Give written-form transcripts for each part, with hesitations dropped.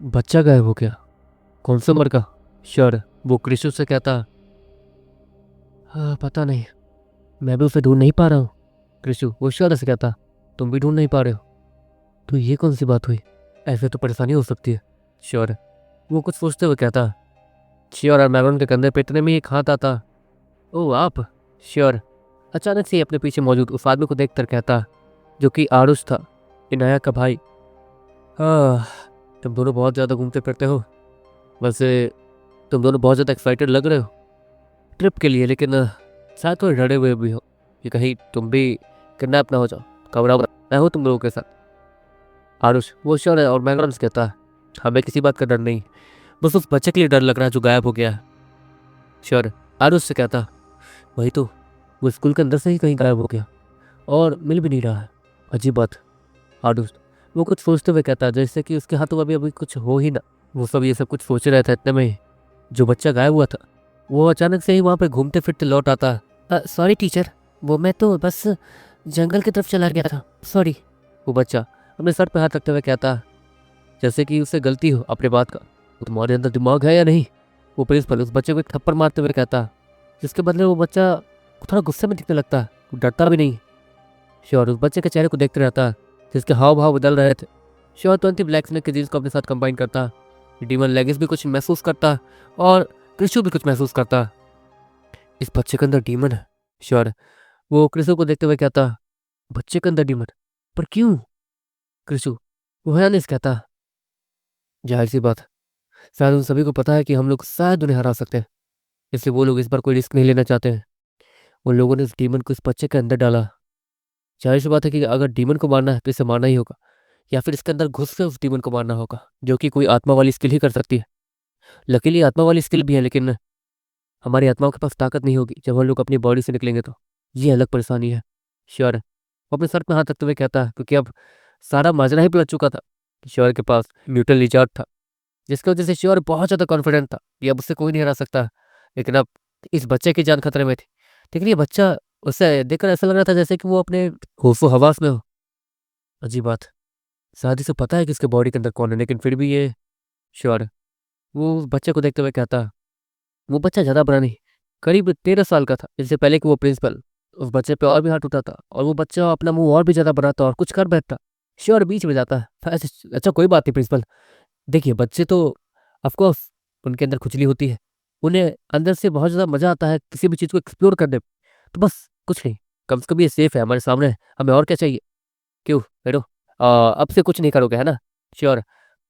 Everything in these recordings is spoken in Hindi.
बच्चा गायब हो गया? कौन सी उम्र का? श्योर वो कृषि से कहता। हाँ पता नहीं, मैं भी उसे ढूंढ नहीं पा रहा हूँ। कृषु वो श्योर से कहता। तुम भी ढूंढ नहीं पा रहे हो? तो ये कौन सी बात हुई? ऐसे तो परेशानी हो सकती है। श्योर वो कुछ सोचते हुए कहता। श्योर और मैगन के कंधे पे इतने में ही एक हाथ आता। ओ आप? श्योर अचानक से ही अपने पीछे मौजूद उस आदमी को देखकर कहता, जो कि आरुष था, इनाया का भाई। हाँ, तुम दोनों बहुत ज़्यादा घूमते फिरते हो। वैसे तुम दोनों बहुत ज़्यादा एक्साइटेड लग रहे हो ट्रिप के लिए, लेकिन शायद थोड़े डरे हुए भी हो कि कहीं तुम भी किडनैप ना हो जाओ। घबराओ मत, मैं हूँ तुम लोगों के साथ। आरुष वो श्योर है और मैगनस कहता है, हमें किसी बात का डर नहीं, बस उस बच्चे के लिए डर लग रहा है जो गायब हो गया है। श्योर आरुष से कहता, वही तो, वो स्कूल के अंदर से ही कहीं गायब हो गया और मिल भी नहीं रहा है। अजीब बात। आरुष वो कुछ सोचते हुए कहता, जैसे कि उसके हाथों अभी अभी कुछ हो ही ना। वो सब ये सब कुछ सोच रहा था, इतने में जो बच्चा गायब हुआ था वो अचानक से ही वहाँ पे घूमते फिरते लौट आता। सॉरी टीचर, वो मैं तो बस जंगल की तरफ चला गया था, सॉरी। वो बच्चा अपने सर पे हाथ रखते हुए कहता, जैसे कि उससे गलती हो अपने बात का। तुम्हारे अंदर दिमाग है या नहीं? वो प्रिंसिपल उस बच्चे को एक थप्पड़ मारते हुए कहता, जिसके बदले वो बच्चा थोड़ा गुस्से में दिखने लगता, वो डरता भी नहीं। श्योर उस बच्चे के चेहरे को देखते रहता, जिसके हाव भाव बदल रहे थे। श्योर 20 ब्लैक स्नेक के जीन्स को अपने साथ कंबाइन करता। डीमन लेगिस भी कुछ महसूस करता और क्रिशु भी कुछ महसूस करता। इस बच्चे के अंदर डीमन है। श्योर वो क्रिशु को देखते हुए कहता, बच्चे के अंदर डीमन? पर क्यों? क्रिशु वो हयानिस कहता, जाहिर सी बात, शायद उन सभी को पता है कि हम लोग शायद उन्हें हरा सकते हैं, इसलिए वो लोग इस बार कोई रिस्क नहीं लेना चाहते हैं। उन लोगों ने इस डीमन को इस बच्चे के अंदर डाला। जाहिर सी बात है कि अगर डीमन को मारना है तो इसे मारना ही होगा, या फिर इसके अंदर घुस के उस डीमन को मारना होगा, जो कि कोई आत्मा वाली स्किल ही कर सकती है। लकीली आत्मा वाली स्किल भी है, लेकिन हमारी आत्माओं के पास ताकत नहीं होगी जब हम लोग अपनी बॉडी से निकलेंगे तो। ये अलग परेशानी है। श्योर वो अपने सर में हाथ रखते हुए कहता है, क्योंकि अब सारा माजरा ही पलट चुका था कि श्योर के पास म्यूटल रिचार्ज था, जिसकी वजह से श्योर बहुत ज़्यादा कॉन्फिडेंट था कि अब उससे कोई नहीं हरा सकता। लेकिन अब इस बच्चे की जान खतरे में थी। लेकिन ये बच्चा, उसे देखकर ऐसा लग रहा था जैसे कि वो अपने होशो हवास में हो। अजीब बात, शादी से पता है कि उसके बॉडी के अंदर कौन है, लेकिन फिर भी ये। श्योर वो उस बच्चे को देखते हुए कहता, वो बच्चा ज़्यादा बड़ा नहीं, करीब 13 साल का था। इससे पहले कि वो प्रिंसिपल उस बच्चे पे और भी हाथ उठाता और वो बच्चा अपना मुंह और भी ज़्यादा बढ़ाता और कुछ कर बैठता। श्योर बीच में जाता है, अच्छा कोई बात नहीं प्रिंसिपल, देखिए बच्चे तो ऑफकोर्स उनके अंदर खुजली होती है, उन्हें अंदर से बहुत ज़्यादा मज़ा आता है किसी भी चीज़ को एक्सप्लोर करने में। तो बस कुछ नहीं, कम से कम ये सेफ है हमारे सामने, हमें और क्या चाहिए? क्यों हेलो, अब से कुछ नहीं करोगे है ना? श्योर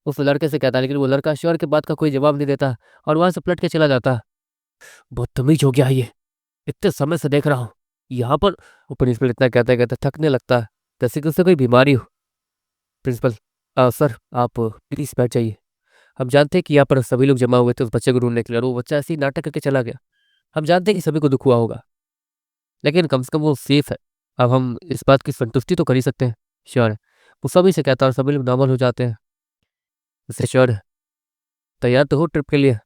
उस लड़के से कहता, लेकिन वो लड़का श्योर के बात का कोई जवाब नहीं देता और वहाँ से पलट के चला जाता। बदतमीज हो गया ये, इतने समय से देख रहा हूँ यहाँ पर। वो प्रिंसिपल इतना कहते कहते थकने लगता है, जैसे कि उससे कोई बीमारी हो। प्रिंसिपल, सर आप प्लीज बैठ जाइए। हम जानते हैं कि यहाँ पर सभी लोग जमा हुए थे उस बच्चे को ढूंढने के लिए और वो बच्चा ऐसे ही नाटक करके चला गया। हम जानते हैं कि सभी को दुख हुआ होगा, लेकिन कम से कम वो सेफ है। अब हम इस बात की संतुष्टि तो कर ही सकते हैं। श्योर वो सभी से कहता है और सभी लोग नॉर्मल हो जाते हैं। इससे श्योर तैयार तो हो ट्रिप के लिए?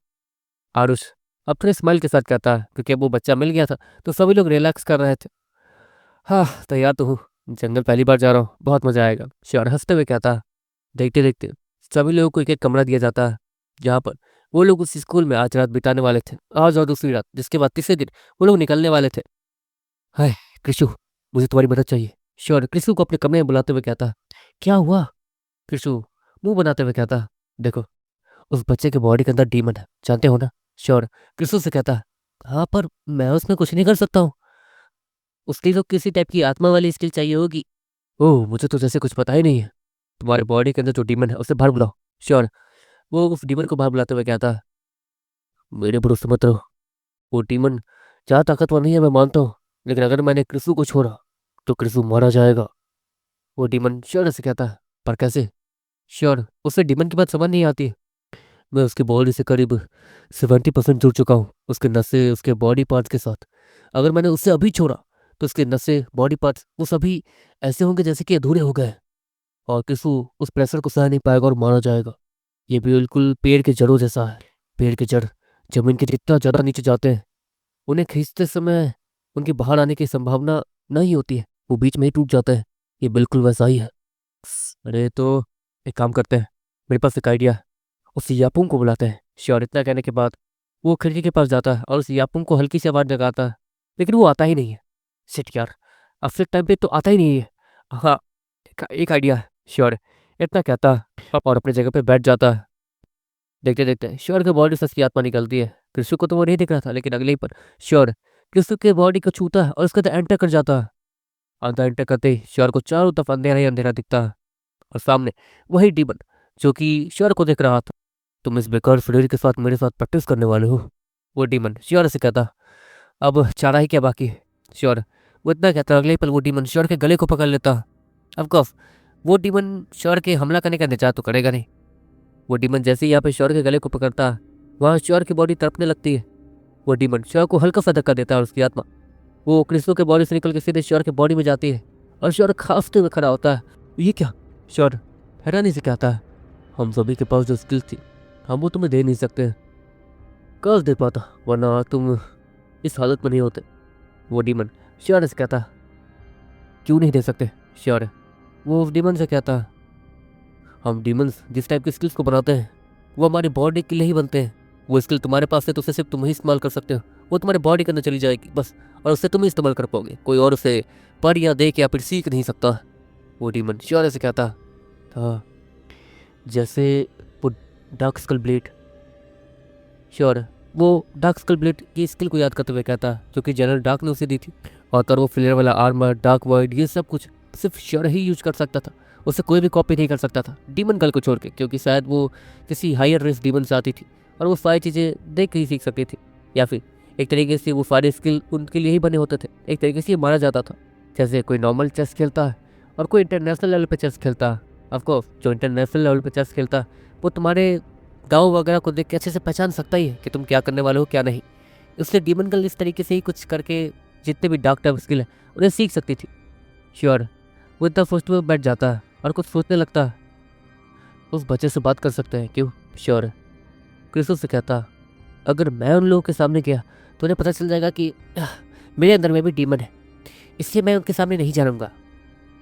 आरुष अब थोड़े स्माइल के साथ कहता है, क्योंकि अब वो बच्चा मिल गया था तो सभी लोग रिलैक्स कर रहे थे। हाँ तैयार तो हूँ, जंगल पहली बार जा रहा हूँ, बहुत मजा आएगा। श्योर हंसते हुए कहता है। देखते देखते सभी लोगों को एक एक कमरा दिया जाता है, जहाँ पर वो लोग उस स्कूल में आज रात बिताने वाले थे, आज और दूसरी रात, जिसके बाद तीसरे दिन वो लोग निकलने वाले थे। हाय कृषु, मुझे तुम्हारी मदद चाहिए। श्योर कृषु को अपने कमरे में बुलाते हुए कहता, क्या हुआ? कृषु मुंह बनाते हुए कहता, देखो उस बच्चे के बॉडी के अंदर डीमन है, जानते हो ना? श्योर कृषु से कहता, हाँ पर मैं उसमें कुछ नहीं कर सकता हूँ, उसके लिए तो किसी टाइप की आत्मा वाली स्किल चाहिए होगी। ओह मुझे तो जैसे कुछ पता ही नहीं है। तुम्हारे बॉडी के अंदर जो डीमन है उसे बाहर बुलाओ। श्योर वो उस डीमन को बाहर बुलाते हुए कहता, मेरे भरोसे मत रहो, वो डीमन ज़्यादा ताकतवर नहीं है मैं मानता हूँ, लेकिन अगर मैंने क्रिसु को छोड़ा तो क्रिसु मारा जाएगा। वो डीमन श्योर से कहता है, पर कैसे? श्योर उसे डीमन की बात समझ नहीं आती। मैं उसकी बॉडी से करीब 70% जुड़ चुका हूँ, उसके नसें उसके बॉडी पार्ट्स के साथ। अगर मैंने उससे अभी छोड़ा तो उसके नसें बॉडी पार्ट्स वो सभी ऐसे होंगे जैसे कि अधूरे हो गए, और किसु उस प्रेशर को सह नहीं पाएगा और मारा जाएगा। ये बिल्कुल पेड़ के जड़ों जैसा है। पेड़ के जड़ जमीन के जितना ज़्यादा नीचे जाते हैं, उन्हें खींचते समय उनके बाहर आने की संभावना नहीं होती है, वो बीच में ही टूट जाते हैं। ये बिल्कुल वैसा ही है। अरे तो एक काम करते हैं, मेरे पास एक आइडिया है। उस यापुंग को बुलाते हैं। श्योर इतना कहने के बाद वो खिड़की के पास जाता है और उस यापुंग को हल्की सी आवाज़ लगाता है, लेकिन वो आता ही नहीं है। सिट यार, अब से टाइम पे तो आता ही नहीं है। हाँ, एक आइडिया है। श्योर इतना कहता है और अपनी जगह पे बैठ जाता है। देखते देखते श्योर के बॉडी से उसकी आत्मा निकलती है। कृष्ण को तो वो नहीं दिख रहा था, लेकिन अगले ही पर श्योर कृष्ण के बॉडी को छूता है और उसके अंदर एंटर कर जाता है। अंदर एंटर करते ही श्योर को चारों तरफ अंधेरा ही अंधेरा दिखता है और सामने वही डीमन जो कि श्योर को देख रहा था। तुम इस बेकार शरीर के साथ मेरे साथ प्रैक्टिस करने वाले हो? वो डीमन श्योर से कहता। अब चारा ही क्या बाकी है? श्योर वो इतना कहता, अगले ही पल वो डीमन श्योर के गले को पकड़ लेता। ऑफकोर्स वो डीमन श्योर के हमला करने का इंतजार तो करेगा नहीं। वो डीमन जैसे ही यहाँ पे श्योर के गले को पकड़ता है, वहाँ श्योर की बॉडी तड़पने लगती है। वो डीमन श्योर को हल्का सा धक्का देता है और उसकी आत्मा वो क्रिस्टो के बॉडी से निकल के सीधे श्योर के बॉडी में जाती है और श्योर खांसते हुए खड़ा होता है। ये क्या? श्योर हैरानी से कहता है, हम सभी के पास जो स्किल थी हम वो तुम्हें दे नहीं सकते। काश दे पाता, वरना तुम इस हालत में नहीं होते। वो डीमन श्योर से कहता, क्यों नहीं दे सकते? श्योर वो डीमन से कहता, हम डीमंस जिस टाइप की स्किल्स को बनाते हैं वो हमारी बॉडी के लिए ही बनते हैं। वो स्किल तुम्हारे पास है तो उसे सिर्फ तुम ही इस्तेमाल कर सकते हो। वो तुम्हारे बॉडी के अंदर चली जाएगी बस, और उससे तुम ही इस्तेमाल कर पाओगे। कोई और उसे पढ़ या देख या फिर सीख नहीं सकता। वो डीमन श्योर से कहता था, जैसे वो डार्क स्कल ब्लेड। श्योर वो डार्क स्कल ब्लेड की स्किल को याद करते हुए कहता, जो कि जनरल डार्क ने उसे दी थी। और वो फ्लेयर वाला आर्मर, डार्क वर्ड, ये सब कुछ सिर्फ श्योर ही यूज कर सकता था। उसे कोई भी कॉपी नहीं कर सकता था डीमन गर्ल को छोड़ के, क्योंकि शायद वो किसी हायर रेस डीमन से आती थी और वो सारी चीज़ें देख के ही सीख सकती थी, या फिर एक तरीके से वो सारे स्किल उनके लिए ही बने होते थे। एक तरीके से ये माना जाता था जैसे कोई नॉर्मल चेस खेलता है और कोई इंटरनेशनल लेवल पे चेस खेलता है। ऑफकोर्स जो इंटरनेशनल लेवल पे चेस खेलता है वो तुम्हारे गाँव वगैरह को देख के अच्छे से पहचान सकता ही है कि तुम क्या करने वाले हो क्या नहीं। इसलिए डीमन गर्ल इस तरीके से ही कुछ करके जितने भी डार्क टाइप स्किल है उन्हें सीख सकती थी। श्योर वो इतना सोचते हुए बैठ जाता है और कुछ सोचने लगता है, उस बच्चे से बात कर सकते हैं क्यों? श्योर क्रिसो से कहता, अगर मैं उन लोगों के सामने गया तो उन्हें पता चल जाएगा कि मेरे अंदर में भी डीमन है, इसलिए मैं उनके सामने नहीं जानूंगा।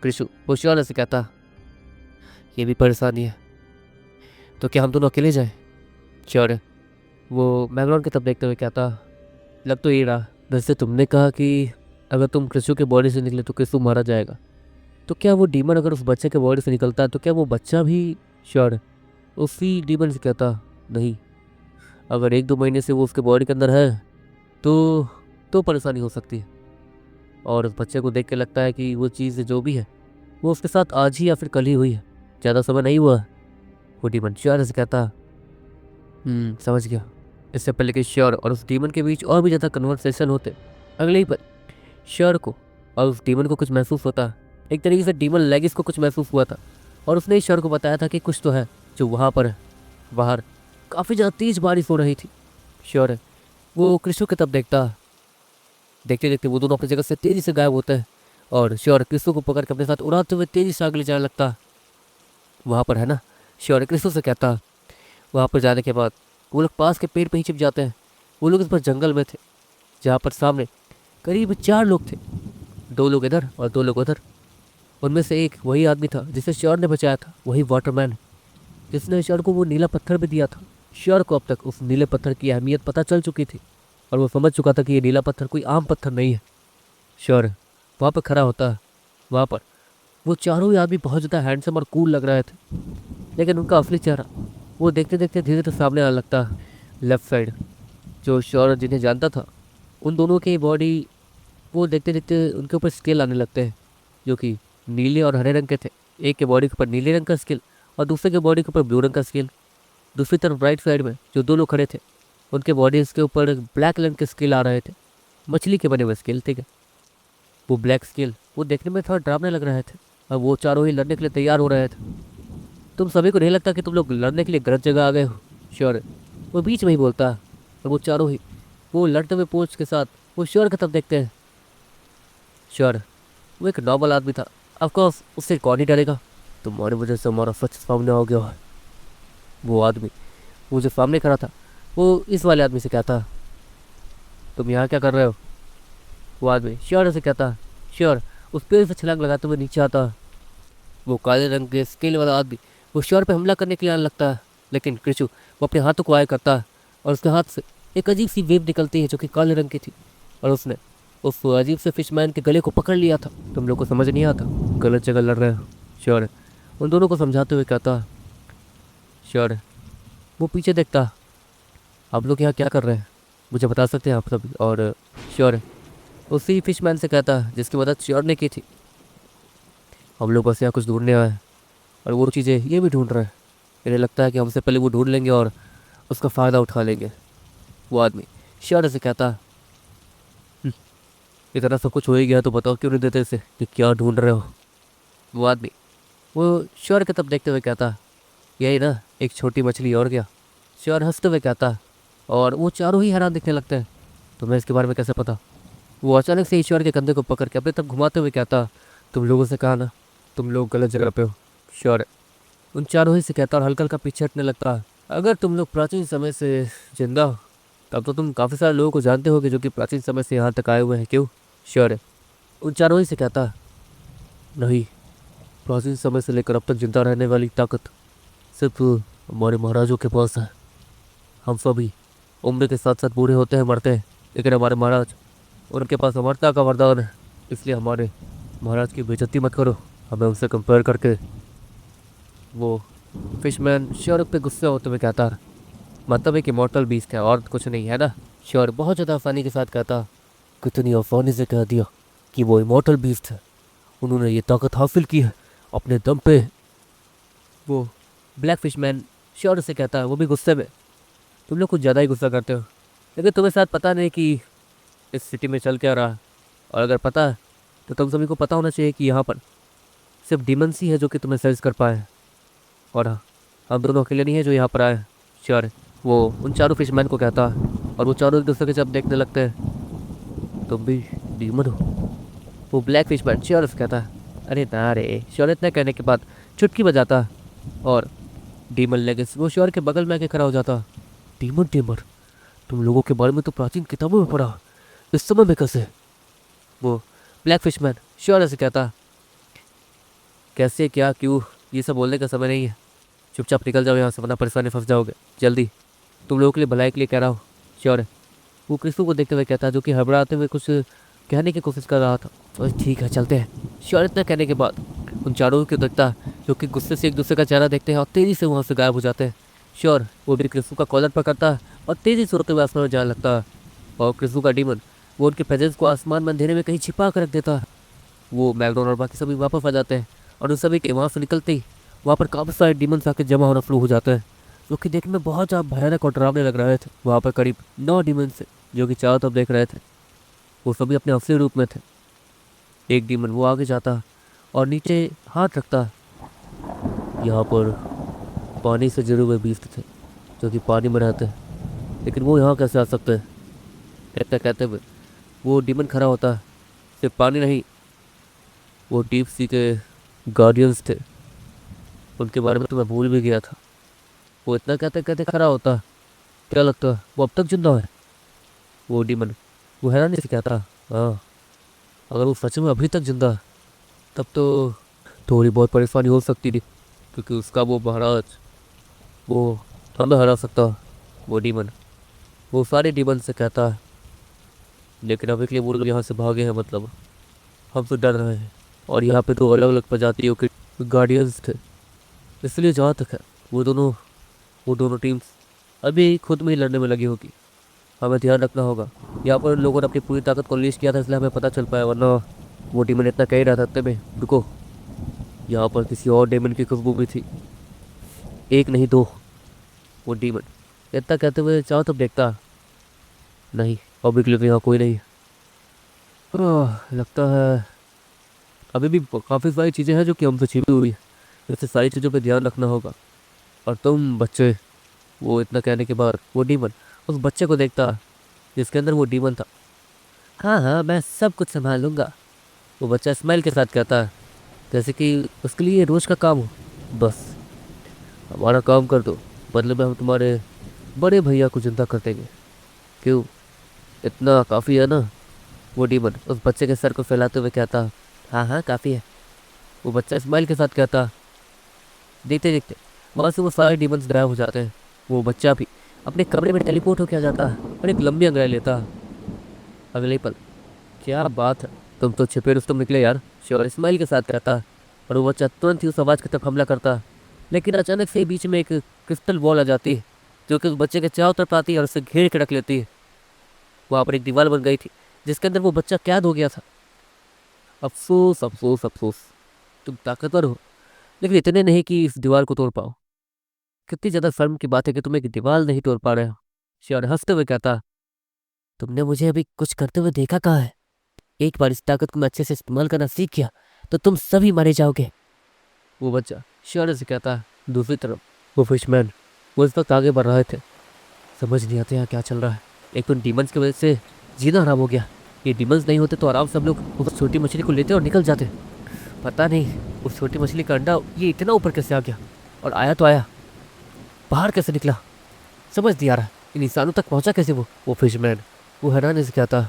क्रिशु वो श्योर से कहता, ये भी परेशानी है, तो क्या हम दोनों अकेले जाएं? श्योर वो मैगलॉन की तरफ देखते हुए कहता, लग तो ये रहा। वैसे तुमने कहा कि अगर तुम क्रिशु के बॉडी से निकले तो क्रिशु मारा जाएगा, तो क्या वो डीमन अगर उस बच्चे के बॉडी से निकलता है तो क्या वो बच्चा भी? श्योर उसी डीमन से कहता, नहीं, अगर 1-2 महीने से वो उसके बॉडी के अंदर है तो परेशानी हो सकती है। और उस बच्चे को देख के लगता है कि वो चीज़ जो भी है वो उसके साथ आज ही या फिर कल ही हुई है, ज़्यादा समय नहीं हुआ। वो डीमन श्योर से कहता, समझ गया। इससे पहले कि श्योर और उस डीमन के बीच और भी ज़्यादा कन्वर्सेशन होते, अगले ही पर श्योर को और उस डीमन को कुछ महसूस होता। एक तरीके से डीमन लेगिस को कुछ महसूस हुआ था और उसने ईश्वर को बताया था कि कुछ तो है जो वहाँ पर बाहर काफ़ी ज़्यादा तेज बारिश हो रही थी। श्योर है वो क्रिशु की तरफ देखता, देखते देखते वो दोनों अपनी जगह से तेज़ी से गायब होते हैं और श्योर क्रिशु को पकड़ के अपने साथ उड़ाते हुए तेज़ी से आगे ले जाने लगता। वहाँ पर है ना, श्योर क्रिशु से कहता। वहाँ पर जाने के बाद वो लोग पास के पेड़ पे ही छिप जाते हैं। वो लोग इस बार जंगल में थे जहाँ पर सामने करीब 4 लोग थे, 2 लोग इधर और 2 लोग उधर। उनमें से एक वही आदमी था जिसे श्योर ने बचाया था, वही वाटरमैन जिसने श्योर को वो नीला पत्थर भी दिया था। श्योर को अब तक उस नीले पत्थर की अहमियत पता चल चुकी थी और वो समझ चुका था कि ये नीला पत्थर कोई आम पत्थर नहीं है। श्योर वहाँ पर खड़ा होता है। वहाँ पर वो चारों ही आदमी बहुत ज़्यादा हैंडसम और कूल लग रहे थे, लेकिन उनका असली चेहरा वो देखते देखते धीरे धीरे सामने आने लगता है। लेफ्ट साइड जो श्योर जिन्हें जानता था, उन दोनों की बॉडी वो देखते देखते उनके ऊपर स्केल आने लगते हैं जो कि नीले और हरे रंग के थे। एक के बॉडी के ऊपर नीले रंग का स्केल और दूसरे के बॉडी के ऊपर ब्लू रंग का स्केल। दूसरी तरफ राइट साइड में जो 2 लोग खड़े थे उनके बॉडीज़ के ऊपर ब्लैक रंग के स्केल आ रहे थे, मछली के बने हुए स्केल। ठीक है, वो ब्लैक स्केल वो देखने में थोड़ा डरावने लग रहे थे और वो चारों ही लड़ने के लिए तैयार हो रहे थे। तुम सभी को नहीं लगता कि तुम लोग लड़ने के लिए गलत जगह आ गए हो? श्योर वो बीच में ही बोलता है और वो चारों ही वो लड़ते हुए पोच के साथ वो श्योर की तरफ देखते हैं। श्योर वो एक नॉर्मल आदमी था, ऑफकोर्स उससे कौन ही डरेगा। तुम्हारी वजह से हमारा सच सामने आ गया है। वो आदमी वो जो सामने खड़ा था वो इस वाले आदमी से कहता, तुम यहाँ क्या कर रहे हो? वो आदमी श्योर से कहता। श्योर उस पेड़ से छलांग लगाते हुए नीचे आता। वो काले रंग के स्केल वाला आदमी वो श्योर पे हमला करने के लिए आने लगता है। लेकिन कृषु वो अपने हाथों को आया करता और उसके हाथ से एक अजीब सी वेव निकलती है जो कि काले रंग की थी और उसने उस अजीब से फिशमैन के गले को पकड़ लिया था। तुम लोग को समझ नहीं आता, गलत जगह लड़ रहे हो। श्योर है, उन दोनों को समझाते हुए कहता। श्योर है, वो पीछे देखता। आप लोग यहाँ क्या कर रहे हैं मुझे बता सकते हैं आप सभी? और श्योर है उसी फिशमैन से कहता जिसकी मदद श्योर ने की थी। हम लोग बस यहाँ कुछ ढूंढने आए हैं और वो चीज़ें ये भी ढूंढ रहे हैं। इन्हें लगता है कि हमसे पहले वो ढूंढ लेंगे और उसका फ़ायदा उठा लेंगे। वो आदमी श्योर से कहता, इतना सब कुछ हो ही गया तो बताओ क्यों नहीं देते इसे कि क्या ढूंढ रहे हो? वो आदमी वो श्योर के तब देखते हुए कहता, यही ना, एक छोटी मछली और क्या? श्योर हंसते हुए कहता और वो चारों ही हैरान दिखने लगते हैं। तुम्हें इसके बारे में कैसे पता? वो अचानक से ईश्वर के कंधे को पकड़ के अपने तक घुमाते हुए कहता, तुम लोगों से कहा ना, तुम लोग गलत जगह पे हो। श्योर उन चारों ही से कहता और हल्का हल्का पीछे हटने लगता। अगर तुम लोग प्राचीन समय से जिंदा हो तब तो तुम काफ़ी सारे लोगों को जानते होगे जो कि प्राचीन समय से यहाँ तक आए हुए हैं, क्यों? श्योर उन चारों ही से कहता, नहीं, प्राचीन समय से लेकर अब तक जिंदा रहने वाली ताकत सिर्फ हमारे महाराजों के पास है। हम सभी उम्र के साथ साथ बूढ़े होते हैं, मरते हैं, लेकिन हमारे महाराज, उनके पास अमरता का वरदान है। इसलिए हमारे महाराज की बेइज्जती मत करो हमें उनसे कंपेयर करके। वो फिशमैन श्योर पे गुस्से होते हुए कहता, मतलब एक इमॉर्टल बीस्ट है और कुछ नहीं है ना? श्योर बहुत ज़्यादा आसानी के साथ कहता, कितनी आसानी से कह दिया कि वो इमॉर्टल बीस्ट है। उन्होंने ये ताकत हासिल की है अपने दम पे। वो ब्लैक फिशमैन श्योर से कहता है, वो भी गुस्से में, तुम लोग कुछ ज़्यादा ही गुस्सा करते हो, लेकिन तुम्हें शायद पता नहीं कि इस सिटी में चल क्या रहा है। और अगर पता है तो तुम सभी को पता होना चाहिए कि यहाँ पर सिर्फ डीमंस ही है जो कि तुम्हें सर्च कर पाए। और हाँ, हम दोनों अकेले नहीं हैं जो यहाँ पर आए। श्योर वो उन चारों फिशमैन को कहता और वो चारों एक दूसरे के जब देखने लगते हैं, तुम भी डीमन हो? वो ब्लैक फिशमैन श्योर से कहता है, अरे ना रे। श्योर इतना कहने के बाद चुटकी बजाता और डीमन लेगेस वो श्योर के बगल में आके खड़ा हो जाता। डीमन टेमर, तुम लोगों के बारे में तो प्राचीन किताबों में पढ़ा, इस समय में कैसे? वो ब्लैक फिशमैन श्योर से कहता, कैसे, क्या, क्यों, ये सब बोलने का समय नहीं है। चुपचाप निकल जाओ यहाँ से वरना परेशानी फंस जाओगे। जल्दी, तुम लोगों के लिए भलाई के लिए कह रहा हूँ। श्योर वो क्रिस्टू को देखते हुए कहता जो कि हड़बड़ाते हुए कुछ कहने की कोशिश कर रहा था। तो ठीक है चलते हैं। श्योर इतना कहने के बाद उन चारों को देखता जो कि गुस्से से एक दूसरे का चेहरा देखते हैं और तेज़ी से वहाँ से गायब हो जाते हैं। श्योर वो भी क्रिस्टू का कॉलर पकड़ता और तेज़ी से उड़ते हुए आसमान में जाने लगता और क्रिस्टू का डीमन वो उनके प्रेजेंस को आसमान में अंधेरे में कहीं छिपा कर रख देता। वो मैकडोनल्ड और बाकी सभी वापस आ जाते हैं और उन सभी के वहाँ से निकलते ही वहाँ पर काफ़ी सारे डीमंस आके जमा होना शुरू हो जाते हैं जो कि देखने में बहुत ज़्यादा भयानक और डरावने लग रहे थे। वहाँ पर करीब 9 डीमंस जो कि चारों तरफ देख रहे थे, वो सभी अपने असली रूप में थे। एक डीमन वो आगे जाता और नीचे हाथ रखता। यहाँ पर पानी से जुड़े हुए बीस्ट थे जो कि पानी में रहते हैं, लेकिन वो यहाँ कैसे आ सकते हैं? कहते कहते हुए वो डीमन खड़ा होता। सिर्फ पानी नहीं, वो डीप सी के गार्डियंस थे, उनके बारे में तो मैं भूल भी गया था। वो इतना कहते कहते खड़ा होता। क्या लगता है वो अब तक जिंदा है? वो डीमन वो हैरानी से कहता, हाँ, अगर वो सच में अभी तक जिंदा है तब तो थोड़ी बहुत परेशानी हो सकती थी, क्योंकि उसका वो महाराज वो हमें हरा सकता। वो डीमन वो सारे डीमन से कहता है, लेकिन अभी के लिए वो लोग यहाँ से भागे हैं, मतलब हम तो डर रहे हैं। और यहाँ पे तो अलग अलग प्रजातियों के गार्डियंस थे, इसलिए जहाँ तक है वो दोनों टीम्स अभी खुद में ही लड़ने में लगी होगी। हमें ध्यान रखना होगा। यहाँ पर लोगों ने अपनी पूरी ताकत को अनलीश किया था, इसलिए हमें पता चल पाया, वरना वो डीमन इतना कह ही रहा था इतने में रुको, यहाँ पर किसी और डीमन की खुशबू भी थी, एक नहीं दो। वो डीमन इतना कहते हुए चाहो तब देखता, नहीं अभी के लिए तो यहाँ कोई नहीं। लगता है अभी भी काफ़ी सारी चीज़ें हैं जो कि हमसे छिपी हुई है, जैसे सारी चीज़ों पे ध्यान रखना होगा। और तुम बच्चे, वो इतना कहने के बाद वो डीमन उस बच्चे को देखता जिसके अंदर वो डीमन था। हाँ हाँ, मैं सब कुछ संभाल लूँगा। वो बच्चा स्माइल के साथ कहता है जैसे कि उसके लिए रोज़ का काम हो। बस हमारा काम कर दो, बदले में हम तुम्हारे बड़े भैया को जिंदा कर देंगे। क्यों, इतना काफ़ी है ना? वो डीमन उस बच्चे के सर को फैलाते हुए कहता, हाँ हाँ काफ़ी है। वो बच्चा स्माइल के साथ कहता, देखते देखते वहाँ से वो सारे डीमंस गायब हो जाते हैं। वो बच्चा भी अपने कमरे में टेलीपोर्ट होकर आ जाता है और एक लंबी अंगड़ाई लेता है। अगले पल, क्या बात है, तुम तो छिपे रुस्तम निकले यार, श्योर इस्माइल के साथ रहता है। और वो बच्चा तुरंत ही उस आवाज़ की तरफ हमला करता है। लेकिन अचानक से बीच में एक क्रिस्टल वॉल आ जाती है जो कि उस बच्चे के चारों तरफ आती है और उसे घेर के रख लेती है। वहाँ पर एक दीवार बन गई थी जिसके अंदर वो बच्चा कैद हो गया था। अफसोस अफसोस अफसोस, तुम ताकतवर हो लेकिन इतने नहीं कि इस दीवार को तोड़ पाओ। कितनी ज्यादा शर्म की बात है कि तुम एक दीवार नहीं तोड़ पा रहे हो। श्योर हंसते हुए कहता, तुमने मुझे अभी कुछ करते हुए देखा कहाँ है? एक बार इस ताकत को मैं अच्छे से इस्तेमाल करना सीख गया तो तुम सभी मारे जाओगे। वो बच्चा श्योर से कहता। दूसरी तरफ वो फिशमैन, वो इस वक्त आगे बढ़ रहे थे। समझ नहीं आते यहाँ क्या चल रहा है। एक तो डीमंस की वजह से जीना हराम हो गया। ये डीमंस नहीं होते तो आराम से हम लोग उस छोटी मछली को लेते और निकल जाते। पता नहीं उस छोटी मछली का अंडा ये इतना ऊपर कैसे आ गया, और आया तो आया, बाहर कैसे निकला समझ नहीं आ रहा। इन इंसानों तक पहुंचा कैसे वो फिशमैन? वो हैरानी से कहता,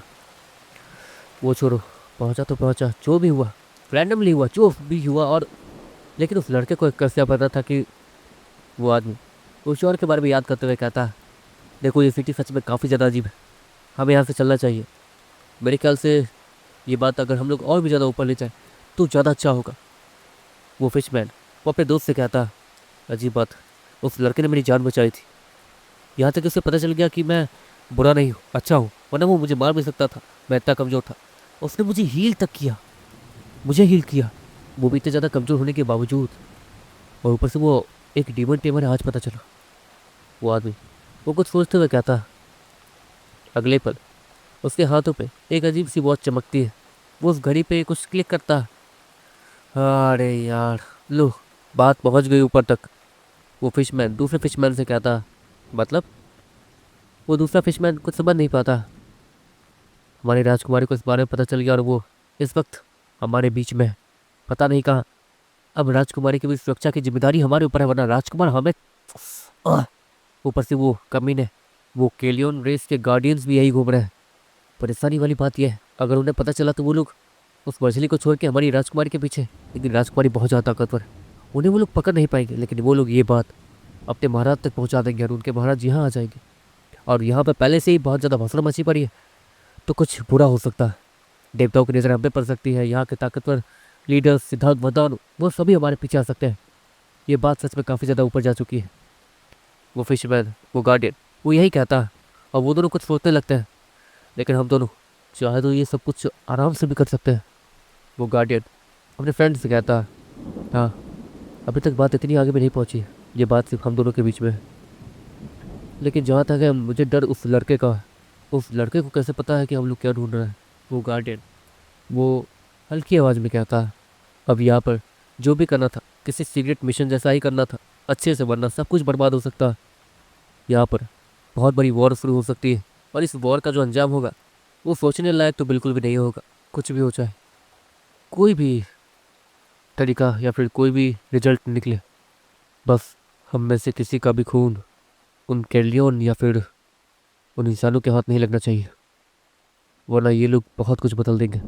वो छोड़ो, पहुंचा तो पहुंचा, जो भी हुआ रैंडमली हुआ, जो भी हुआ। और लेकिन उस लड़के को कैसे पता था कि वो आदमी उस शोर के बारे में याद करते हुए कहता, देखो ये सिटी सच में काफ़ी ज़्यादा अजीब है, हमें यहाँ से चलना चाहिए। मेरे ख्याल से ये बात अगर हम लोग और भी ज़्यादा ऊपर ले जाए तो ज़्यादा अच्छा होगा। वो फिशमैन वो अपने दोस्त से कहता, अजीब बात, उस लड़के ने मेरी जान बचाई थी। यहाँ तक उसे पता चल गया कि मैं बुरा नहीं हूँ, अच्छा हूँ, वरना वो मुझे मार भी सकता था, मैं इतना कमज़ोर था। उसने मुझे हील तक किया, मुझे हील किया, वो भी इतने ज़्यादा कमज़ोर होने के बावजूद। और ऊपर से वो एक डीमन टेमर है, आज पता चला। वो आदमी वो कुछ सोचते हुए कहता। अगले पल उसके हाथों पे एक अजीब सी वॉच चमकती है। वो उस घड़ी पे कुछ क्लिक करता है। अरे यार, लो, बात पहुंच गई ऊपर तक। वो फिशमैन दूसरे फिशमैन से कहता, मतलब? वो दूसरा फिशमैन कुछ समझ नहीं पाता। हमारी राजकुमारी को इस बारे में पता चल गया और वो इस वक्त हमारे बीच में है, पता नहीं कहाँ। अब राजकुमारी की भी सुरक्षा की जिम्मेदारी हमारे ऊपर है, वरना राजकुमार हमें आह! ऊपर से वो कमीने, वो केलियन रेस के गार्डियंस भी यही घूम रहे हैं। परेशानी वाली बात यह है, अगर उन्हें पता चला तो वो लोग उस मछली को छोड़ के हमारी राजकुमारी के पीछे। लेकिन राजकुमारी बहुत ज़्यादा ताकतवर है, उन्हें वो लोग पकड़ नहीं पाएंगे। लेकिन वो लोग ये बात अपने महाराज तक पहुंचा देंगे और उनके महाराज यहाँ आ जाएंगे। और यहाँ पे पहले से ही बहुत ज़्यादा भसड़ मची पड़ी है, तो कुछ बुरा हो सकता है। देवताओं की नज़र हम पे पड़ सकती है, यहाँ के ताकतवर लीडर्स सिद्धार्थ वरदान वो सभी हमारे पीछे आ सकते हैं। ये बात सच में काफ़ी ज़्यादा ऊपर जा चुकी है। वो फिशमैन, वो गार्डियन, वो यही कहता है और वो दोनों कुछ सोचने लगते हैं। लेकिन हम दोनों चाहे तो ये सब कुछ आराम से भी कर सकते हैं। वो गार्डियन अपने फ्रेंड से कहता है, हाँ, अभी तक बात इतनी आगे भी नहीं पहुंची है, ये बात सिर्फ हम दोनों के बीच में है। लेकिन जहाँ तक है मुझे डर उस लड़के का है। उस लड़के को कैसे पता है कि हम लोग क्या ढूंढ रहे हैं? वो गार्डियन वो हल्की आवाज़ में कहता है, अब यहाँ पर जो भी करना था किसी सीक्रेट मिशन जैसा ही करना था, अच्छे से, वरना सब कुछ बर्बाद हो सकता है। यहाँ पर बहुत बड़ी वॉर शुरू हो सकती है और इस वॉर का जो अंजाम होगा वो सोचने लायक तो बिल्कुल भी नहीं होगा। कुछ भी हो जाए, कोई भी तरीका या फिर कोई भी रिजल्ट निकले, बस हम में से किसी का भी खून उन कैलियन या फिर उन इंसानों के हाथ नहीं लगना चाहिए, वरना ये लोग बहुत कुछ बदल देंगे।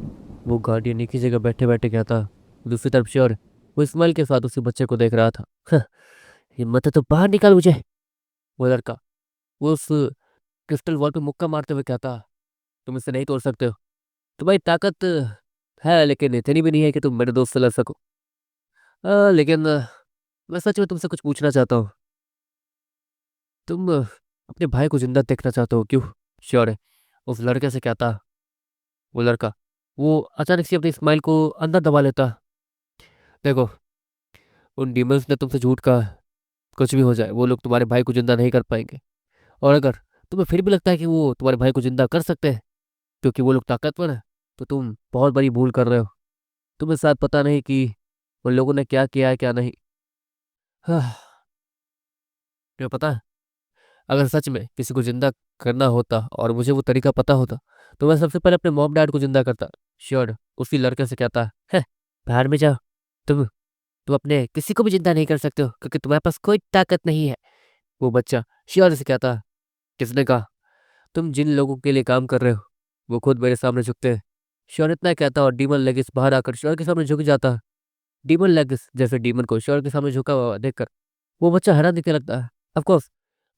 वो गार्डियन एक ही जगह बैठे बैठे कहता। दूसरी तरफ श्योर वो इस्माइल के साथ उसी बच्चे को देख रहा था। "हाँ, हिम्मत है तो बाहर निकाल मुझे।" वो लड़का वो उस क्रिस्टल वॉल पे मुक्का मारते हुए कहता, तुम इसे नहीं तोड़ सकते हो, तुम्हारी ताकत है लेकिन इतनी भी नहीं है कि तुम मेरे दोस्त से लड़ सको। लेकिन मैं सच में तुमसे कुछ पूछना चाहता हूँ, तुम अपने भाई को जिंदा देखना चाहते हो, क्यों? श्योर है उस लड़के से कहता। वो लड़का वो अचानक से अपनी स्माइल को अंदर दबा लेता। देखो, उन डीमंस ने तुमसे झूठ कहा है, कुछ भी हो जाए वो लोग तुम्हारे भाई को जिंदा नहीं कर पाएंगे। और अगर तुम्हें फिर भी लगता है कि वो तुम्हारे भाई को जिंदा कर सकते हैं क्योंकि वो लोग ताकतवर है, तो तुम बहुत बड़ी भूल कर रहे हो। तुम्हें शायद पता नहीं कि उन लोगों ने क्या किया है क्या नहीं। हाँ, तुम्हें पता है, अगर सच में किसी को जिंदा करना होता और मुझे वो तरीका पता होता तो मैं सबसे पहले अपने मॉम डैड को जिंदा करता। श्योर उसी लड़के से कहता है, बाहर में जाओ, तुम तुम अपने किसी को भी जिंदा नहीं कर सकते हो क्योंकि तुम्हारे पास कोई ताकत नहीं है। वो बच्चा श्योर से कहता, किसने कहा? तुम जिन लोगों के लिए काम कर रहे हो वो खुद मेरे सामने झुकते हैं। श्योर इतना कहता और डीमन लेगिस बाहर आकर श्योर के सामने झुक जाता। डीमन लेगिस जैसे डीमन को श्योर के सामने झुका हुआ देखकर वो बच्चा हैरान दिखने लगता है। ऑफकोर्स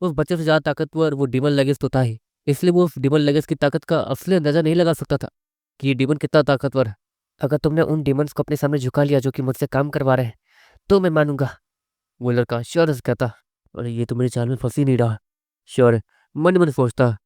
उस बच्चे से ज़्यादा ताकतवर वो डीमन लेगेस तो था ही, इसलिए वो उस डीमन लेगेस की ताकत का असली अंदाजा नहीं लगा सकता था कि ये डीमन कितना ताकतवर है। अगर तुमने उन डीमंस को अपने सामने झुका लिया जो कि मुझसे काम करवा रहे हैं तो मैं मानूंगा, वो लड़का श्योर से कहता। और ये तो मेरे चाल में फंस ही नहीं रहा। श्योर मन मन सोचता,